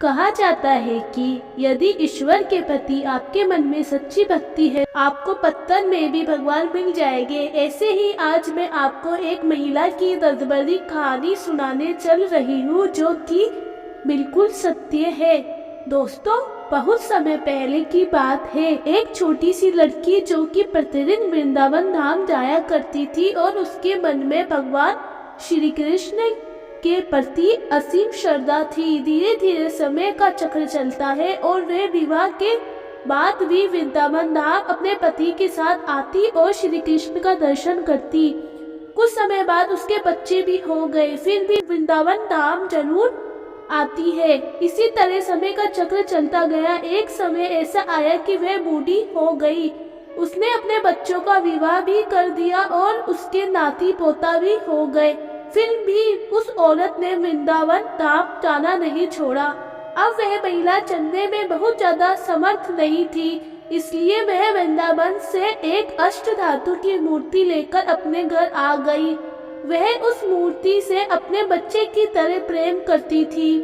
कहा जाता है कि यदि ईश्वर के प्रति आपके मन में सच्ची भक्ति है, आपको पत्थर में भी भगवान मिल जाएंगे। ऐसे ही आज मैं आपको एक महिला की दर्द भरी कहानी सुनाने चल रही हूँ, जो कि बिल्कुल सत्य है। दोस्तों, बहुत समय पहले की बात है। एक छोटी सी लड़की जो कि प्रतिदिन वृंदावन धाम जाया करती थी और उसके मन में भगवान श्री कृष्ण के प्रति असीम श्रद्धा थी। धीरे धीरे समय का चक्र चलता है और वह विवाह के बाद भी वृंदावन धाम अपने पति के साथ आती और श्री कृष्ण का दर्शन करती। कुछ समय बाद उसके बच्चे भी हो गए, फिर भी वृंदावन धाम जरूर आती है। इसी तरह समय का चक्र चलता गया। एक समय ऐसा आया कि वह बूढ़ी हो गई। उसने अपने बच्चों का विवाह भी कर दिया और उसके नाती पोता भी हो गए। फिर भी उस औरत ने वृंदावन धाम जाना नहीं छोड़ा। अब वह महिला चलने में बहुत ज्यादा समर्थ नहीं थी, इसलिए वह वृंदावन से एक अष्ट धातु की मूर्ति लेकर अपने घर आ गई। वह उस मूर्ति से अपने बच्चे की तरह प्रेम करती थी।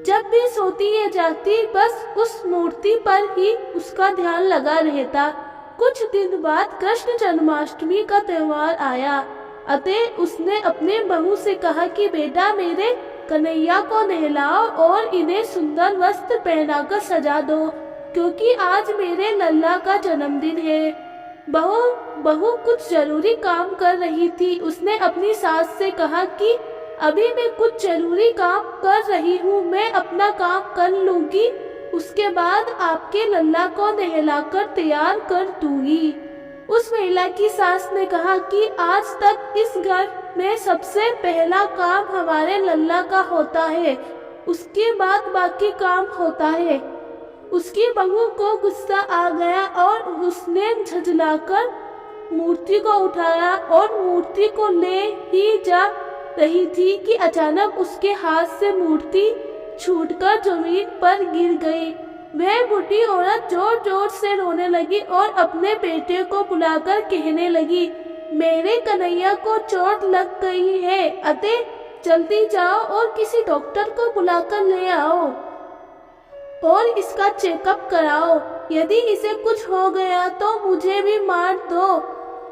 जब भी सोती या जागती, बस उस मूर्ति पर ही उसका ध्यान लगा रहता। कुछ दिन बाद कृष्ण जन्माष्टमी का त्योहार आया। अतः उसने अपने बहू से कहा कि बेटा, मेरे कन्हैया को नहलाओ और इन्हें सुंदर वस्त्र पहनाकर सजा दो, क्योंकि आज मेरे लल्ला का जन्मदिन है। बहू कुछ जरूरी काम कर रही थी। उसने अपनी सास से कहा कि अभी मैं कुछ जरूरी काम कर रही हूँ, मैं अपना काम कर लूंगी, उसके बाद आपके लल्ला को नहलाकर तैयार कर दूंगी। उस महिला की सास ने कहा कि आज तक इस घर में सबसे पहला काम हमारे लल्ला का होता है, उसके बाद बाकी काम होता है। उसकी बहू को गुस्सा आ गया और उसने झुंझलाकर मूर्ति को उठाया और मूर्ति को ले ही जा रही थी कि अचानक उसके हाथ से मूर्ति छूटकर जमीन पर गिर गई। वह बूढ़ी औरत जोर जोर से रोने लगी और अपने बेटे को बुलाकर कहने लगी, मेरे कन्हैया को चोट लग गई है, अतः जल्दी जाओ और किसी डॉक्टर को बुलाकर ले आओ और इसका चेकअप कराओ। यदि इसे कुछ हो गया तो मुझे भी मार दो,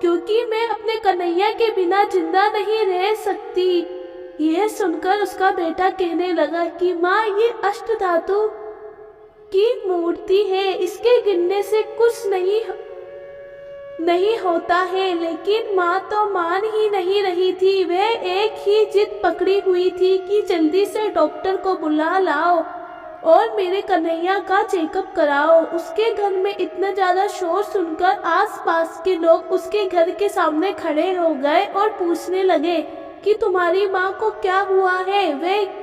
क्योंकि मैं अपने कन्हैया के बिना जिंदा नहीं रह सकती। यह सुनकर उसका बेटा कहने लगा कि माँ, ये अष्ट धातु की मूर्ति है, इसके गिरने से कुछ नहीं होता है। लेकिन माँ तो मान ही नहीं रही थी। वह एक ही जिद पकड़ी हुई थी कि जल्दी से डॉक्टर को बुला लाओ और मेरे कन्हैया का चेकअप कराओ। उसके घर में इतना ज्यादा शोर सुनकर आसपास के लोग उसके घर के सामने खड़े हो गए और पूछने लगे कि तुम्हारी माँ को क्या हुआ है, वह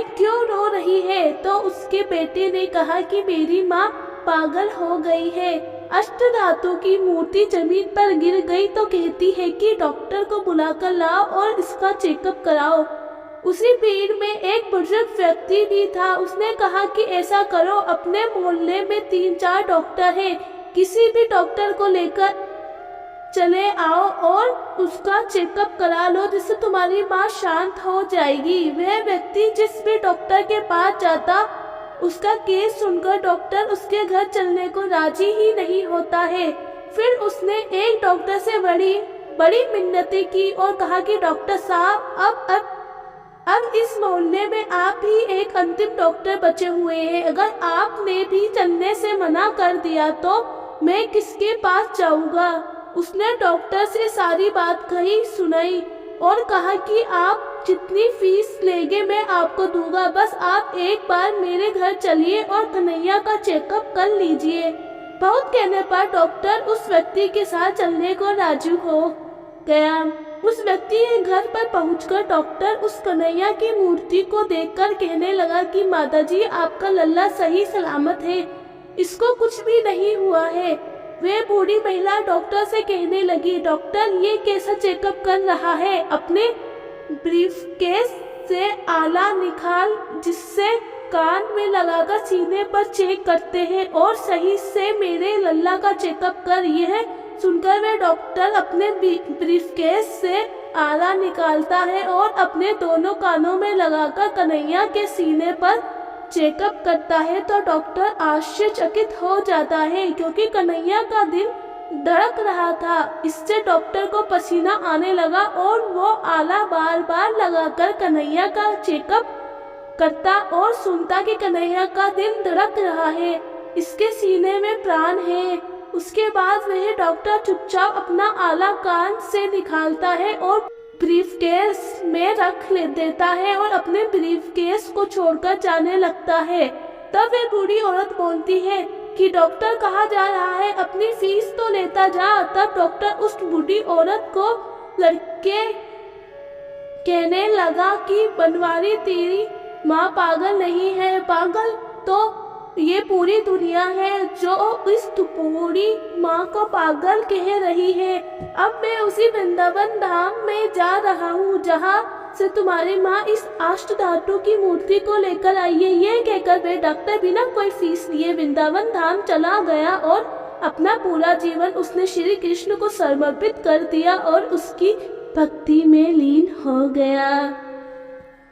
क्यों रो रही है। तो उसके बेटे ने कहा कि मेरी माँ पागल हो गई है। अष्ट धातु की मूर्ति जमीन पर गिर गई तो कहती है कि डॉक्टर को बुलाकर लाओ और इसका चेकअप कराओ। उसी भीड़ में एक बुजुर्ग व्यक्ति भी था। उसने कहा कि ऐसा करो, अपने मोहल्ले में 3-4 डॉक्टर हैं, किसी भी डॉक्टर को लेकर चले आओ और उसका चेकअप करा लो, जिससे तुम्हारी माँ शांत हो जाएगी। वह व्यक्ति जिस भी डॉक्टर के पास जाता, उसका केस सुनकर डॉक्टर उसके घर चलने को राजी ही नहीं होता है। फिर उसने एक डॉक्टर से बड़ी मिन्नतें की और कहा कि डॉक्टर साहब, अब इस मोहल्ले में आप ही एक अंतिम डॉक्टर बचे हुए हैं। अगर आपने भी चलने से मना कर दिया तो मैं किसके पास जाऊंगा। उसने डॉक्टर से सारी बात सुनाई और कहा कि आप जितनी फीस लेंगे मैं आपको दूंगा, बस आप एक बार मेरे घर चलिए और कन्हैया का चेकअप कर लीजिए। बहुत कहने पर डॉक्टर उस व्यक्ति के साथ चलने को राजी हो गया। उस व्यक्ति के घर पर पहुंचकर डॉक्टर उस कन्हैया की मूर्ति को देखकर कहने लगा कि माताजी, आपका लल्ला सही सलामत है, इसको कुछ भी नहीं हुआ है। वह बूढ़ी महिला डॉक्टर से कहने लगी, डॉक्टर, ये कैसा चेकअप कर रहा है, अपने ब्रीफकेस से आला निकाल, जिससे कान में लगाकर सीने पर चेक करते हैं और सही से मेरे लल्ला का चेकअप कर। यह सुनकर वह डॉक्टर अपने ब्रीफकेस से आला निकालता है और अपने दोनों कानों में लगाकर कन्हैया के सीने पर चेकअप करता है तो डॉक्टर आश्चर्यचकित हो जाता है क्योंकि कन्हैया का दिल धड़क रहा था। इससे डॉक्टर को पसीना आने लगा और वो आला बार बार लगाकर कन्हैया का चेकअप करता और सुनता कि कन्हैया का दिल धड़क रहा है, इसके सीने में प्राण है। उसके बाद वह डॉक्टर चुपचाप अपना आला कान से निकालता है और ब्रीफकेस में रख ले देता है और अपने ब्रीफकेस को छोड़कर जाने लगता है। तब वह बूढ़ी औरत बोलती है कि डॉक्टर कहाँ जा रहा है, अपनी फीस तो लेता जा। तब डॉक्टर उस बूढ़ी औरत को लड़के कहने लगा कि बनवारी तेरी माँ पागल नहीं है, पागल तो ये पूरी दुनिया है जो इस बूढ़ी माँ को पागल कह रही है। अब मैं उसी वृंदावन धाम में जा रहा हूँ जहाँ से तुम्हारी माँ इस अष्ट धातु की मूर्ति को लेकर आई है। ये कहकर वे डॉक्टर बिना कोई फीस लिए वृंदावन धाम चला गया और अपना पूरा जीवन उसने श्री कृष्ण को समर्पित कर दिया और उसकी भक्ति में लीन हो गया।